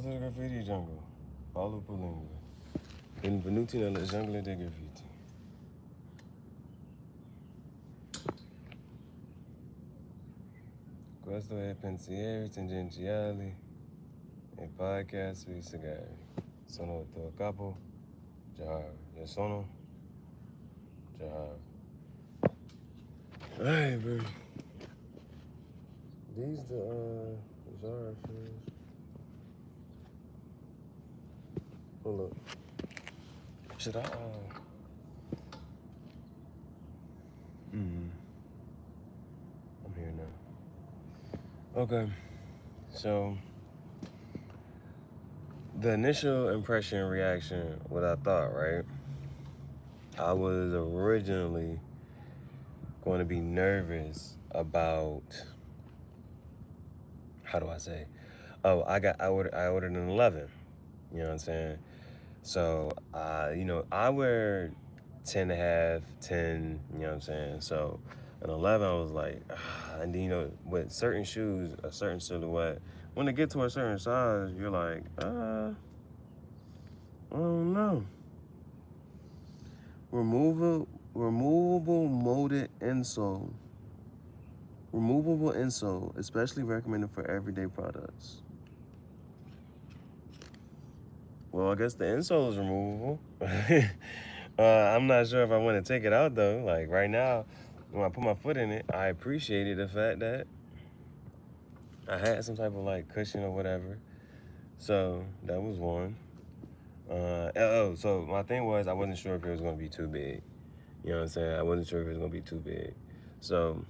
to the graffiti jungle. Paulo Pulinga. Benvenuti nella jungle dei graffiti. Questo è pensieri tangenziali e podcast sui sigari. Sono il tuo capo, Gihareh. Io sono Gihareh. Alright, bro. These the Zara shoes. Hold up. Should I I'm here now. Okay. So the initial impression reaction, what I thought, right? I was originally going to be nervous about, how do I say? Oh, I ordered an 11. You know what I'm saying? So I wear 10 and a half, 10, you know what I'm saying? So an 11, I was like, and then, with certain shoes, a certain silhouette, when they get to a certain size, you're like, I don't know. Removable molded insole. Removable insole, especially recommended for everyday products. Well, I guess the insole is removable. I'm not sure if I want to take it out though. Like right now, when I put my foot in it, I appreciated the fact that I had some type of like cushion or whatever. So that was one. So my thing was I wasn't sure if it was gonna be too big. You know what I'm saying? I wasn't sure if it was gonna be too big. So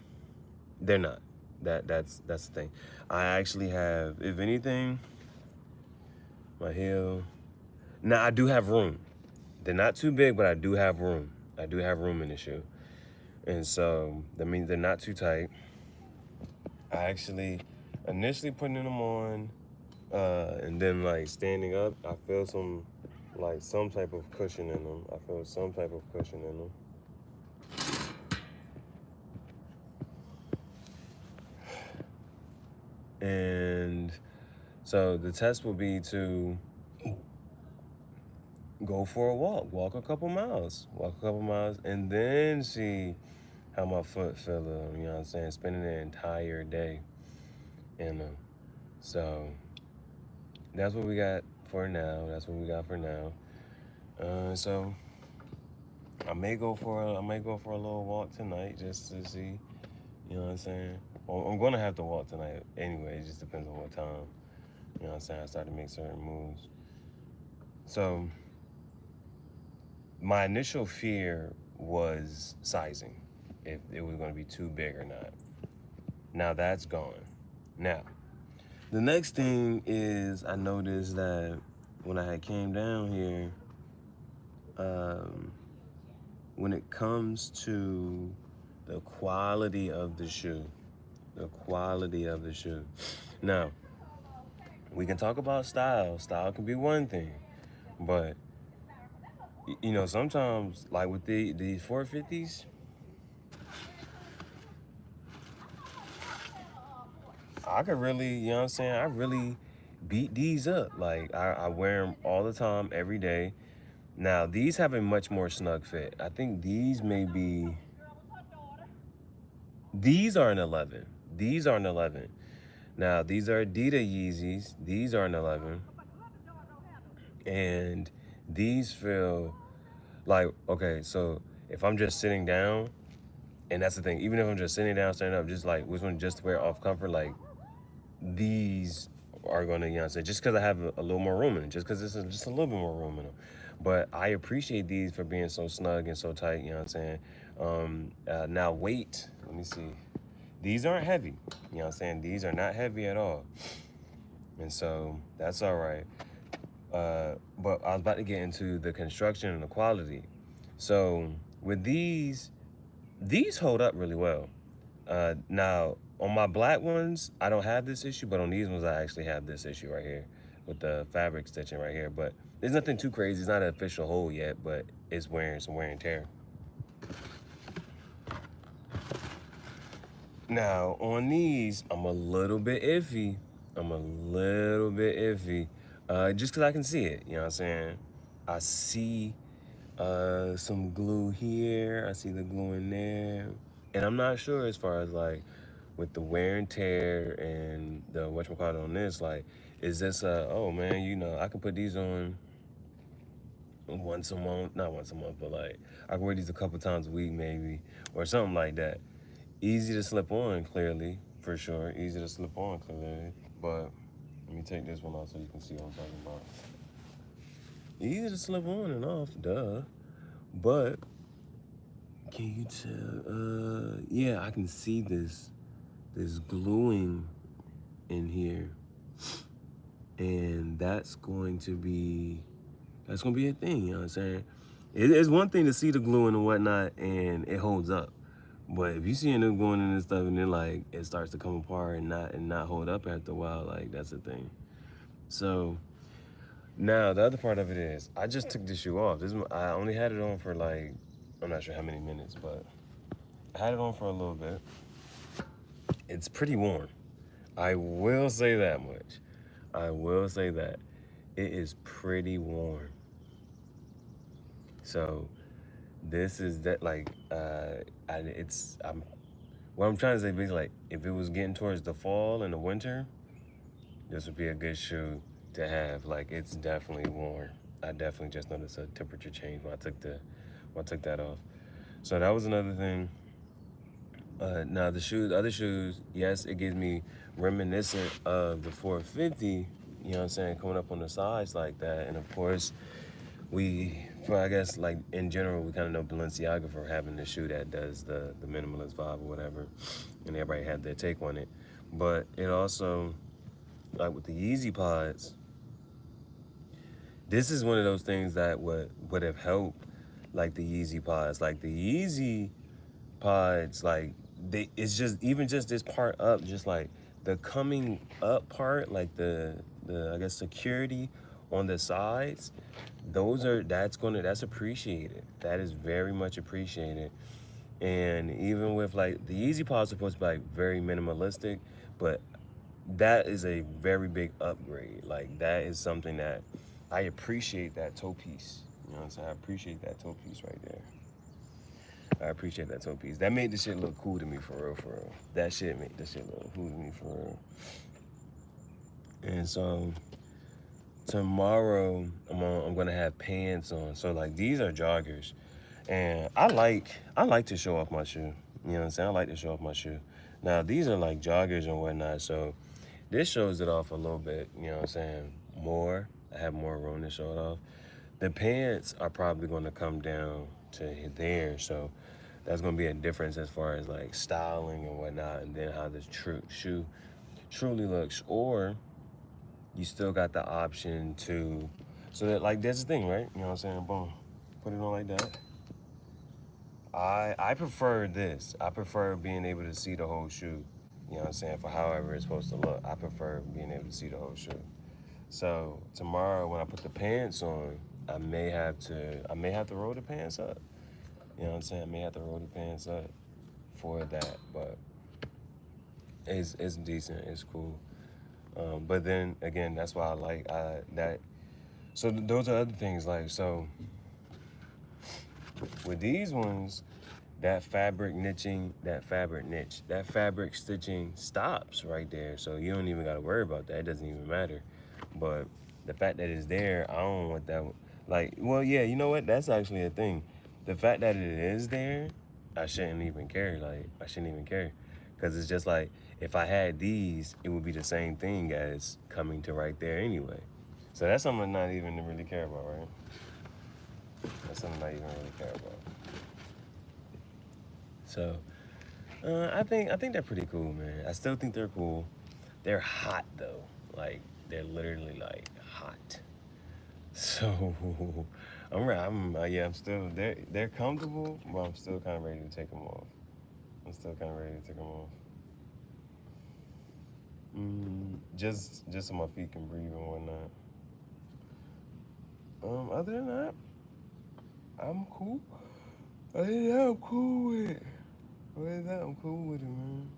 they're not. That's the thing. I actually have, if anything, my heel. Now I do have room. They're not too big, but I do have room. I do have room in the shoe. And so that means they're not too tight. I actually initially putting them on and then like standing up, I feel some type of cushion in them. I feel some type of cushion in them. And so the test will be to go for a walk a couple miles, and then see how my foot feel, you know what I'm saying, spending the entire day in them. So that's what we got for now. So I may go for a little walk tonight just to see, you know what I'm saying. Well, I'm gonna have to walk tonight anyway. It just depends on what time. You know what I'm saying. I start to make certain moves. So my initial fear was sizing, if it was going to be too big or not. Now that's gone. Now, the next thing is I noticed that when I had came down here, when it comes to the quality of the shoe, Now, we can talk about style. Style can be one thing, but sometimes like with these 450s, I could really, you know what I'm saying, I really beat these up. Like, I wear them all the time, every day. Now, these have a much more snug fit. I think these are an 11. These are an 11. Now, these are Adidas Yeezys. These are an 11. And these feel like, okay, so if I'm just sitting down, and that's the thing, even if I'm just sitting down, standing up, just like, which one just to wear off comfort, like, these are going to, you know what I'm saying, just because I have a little more room in it, just because it's just a little bit more room in them. But I appreciate these for being so snug and so tight, you know what I'm saying. Now weight, let me see. These aren't heavy, you know what I'm saying. These are not heavy at all. And so that's all right. But I was about to get into the construction and the quality. So with these hold up really well. Now, on my black ones, I don't have this issue, but on these ones, I actually have this issue right here with the fabric stitching right here. But there's nothing too crazy. It's not an official hole yet, but it's wearing some wear and tear. Now, on these, I'm a little bit iffy. just because I can see it. You know what I'm saying? I see some glue here. I see the glue in there, and I'm not sure as far as like with the wear and tear and the whatchamacallit on this. Like, is this oh man, you know, I can put these on once a month, not once a month, but like I can wear these a couple times a week maybe, or something like that. Easy to slip on, clearly, for sure. Easy to slip on, clearly. But let me take this one off so you can see what I'm talking about. Easy to slip on and off, duh. But can you tell? Yeah, I can see this gluing in here, and that's going to be a thing. You know what I'm saying? It's one thing to see the gluing and whatnot, and it holds up. But if you see it going in and stuff, and then like it starts to come apart and not hold up after a while, like that's the thing. So now the other part of it is, I just took this shoe off. I only had it on for like, I'm not sure how many minutes, but I had it on for a little bit. It's pretty warm. I will say that much. I will say that it is pretty warm. So this is that like I'm what I'm trying to say basically, like if it was getting towards the fall and the winter, this would be a good shoe to have. Like it's definitely warm. I definitely just noticed a temperature change when I took that off. So that was another thing. Now the other shoes, yes, it gives me reminiscent of the 450. You know what I'm saying, coming up on the sides like that, and of course I guess like in general, we kind of know Balenciaga for having the shoe that does the minimalist vibe or whatever, and everybody had their take on it. But it also, like with the Yeezy Pods, this is one of those things that would have helped, like the Yeezy Pods, like the Yeezy Pods, like it's just even just this part up, just like the coming up part, like the I guess security on the sides, that's appreciated. That is very much appreciated. And even with like the Yeezy Pods supposed to be like very minimalistic, but that is a very big upgrade. Like that is something that I appreciate, that toe piece. You know what I'm saying? I appreciate that toe piece right there. I appreciate that toe piece. That made the shit look cool to me, for real, for real. That shit made the shit look cool to me, for real. And so tomorrow I'm gonna have pants on. So like these are joggers, and I like to show off my shoe. You know what I'm saying? I like to show off my shoe. Now these are like joggers and whatnot, so this shows it off a little bit. You know what I'm saying? More. I have more room to show it off. The pants are probably gonna come down to there, so that's gonna be a difference as far as like styling and whatnot, and then how this shoe truly looks. Or you still got the option to, so that like that's the thing, right? You know what I'm saying? Boom, put it on like that. I prefer this. I prefer being able to see the whole shoe. You know what I'm saying? For however it's supposed to look, I prefer being able to see the whole shoe. So tomorrow when I put the pants on, I may have to roll the pants up. You know what I'm saying? I may have to roll the pants up for that, but it's decent. It's cool. But then again, that's why I like that. So those are other things, like, so with these ones, that fabric stitching stops right there. So you don't even got to worry about that. It doesn't even matter. But the fact that it's there, I don't want that. Like, well, yeah, you know what? That's actually a thing. The fact that it is there, I shouldn't even care. Like, I shouldn't even care. Because it's just like, if I had these, it would be the same thing as coming to right there anyway. So that's something I'm not even really care about, right? That's something I not even really care about. So I think they're pretty cool, man. I still think they're cool. They're hot though. Like they're literally like hot. So I'm still they're comfortable, but I'm still kind of ready to take them off. I'm still kind of ready to take them off. Just so my feet can breathe and whatnot. Other than that, I'm cool. Other than that, I'm cool with it. Other than that, I'm cool with it, man.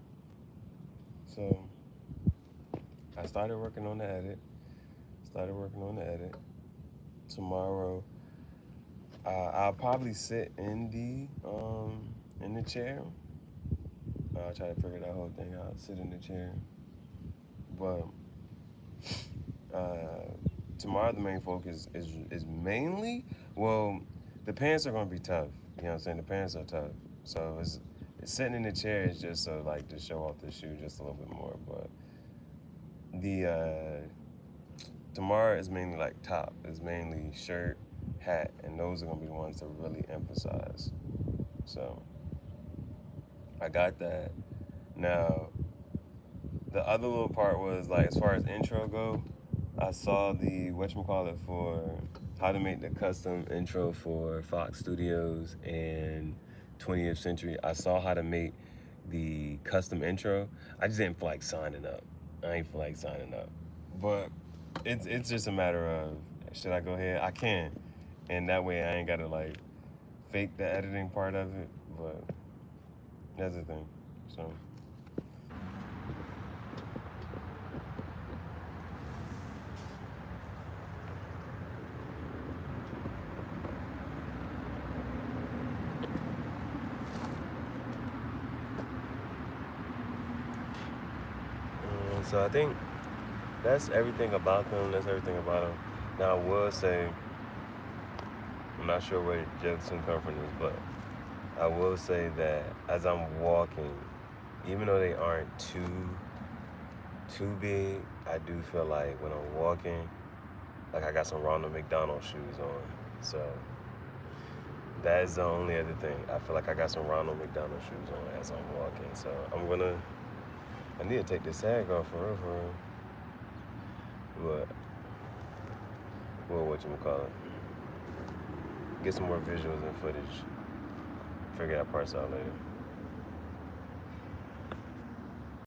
So I started working on the edit. Started working on the edit. Tomorrow, I'll probably sit in the chair. I'll try to figure that whole thing out. Sit in the chair, but tomorrow the main focus is mainly, well, the pants are gonna be tough. You know what I'm saying? The pants are tough, so it's sitting in the chair is just so like to show off the shoe just a little bit more. But the tomorrow is mainly like top. It's mainly shirt, hat, and those are gonna be the ones to really emphasize. So I got that. Now the other little part was like as far as intro go, I saw the whatchamacallit for how to make the custom intro for Fox Studios and 20th Century. I saw how to make the custom intro. I just didn't feel like signing up. I ain't feel like signing up. But it's just a matter of, should I go ahead? I can. And that way I ain't gotta like fake the editing part of it. But that's the thing. So so I think that's everything about them. That's everything about them. Now I will say, I'm not sure where Jefferson come from this, but I will say that as I'm walking, even though they aren't too big, I do feel like when I'm walking, like I got some Ronald McDonald shoes on. So that is the only other thing. I feel like I got some Ronald McDonald shoes on as I'm walking. So I need to take this tag off for real. But whatchamacallit, get some more visuals and footage. Figure that parts out later.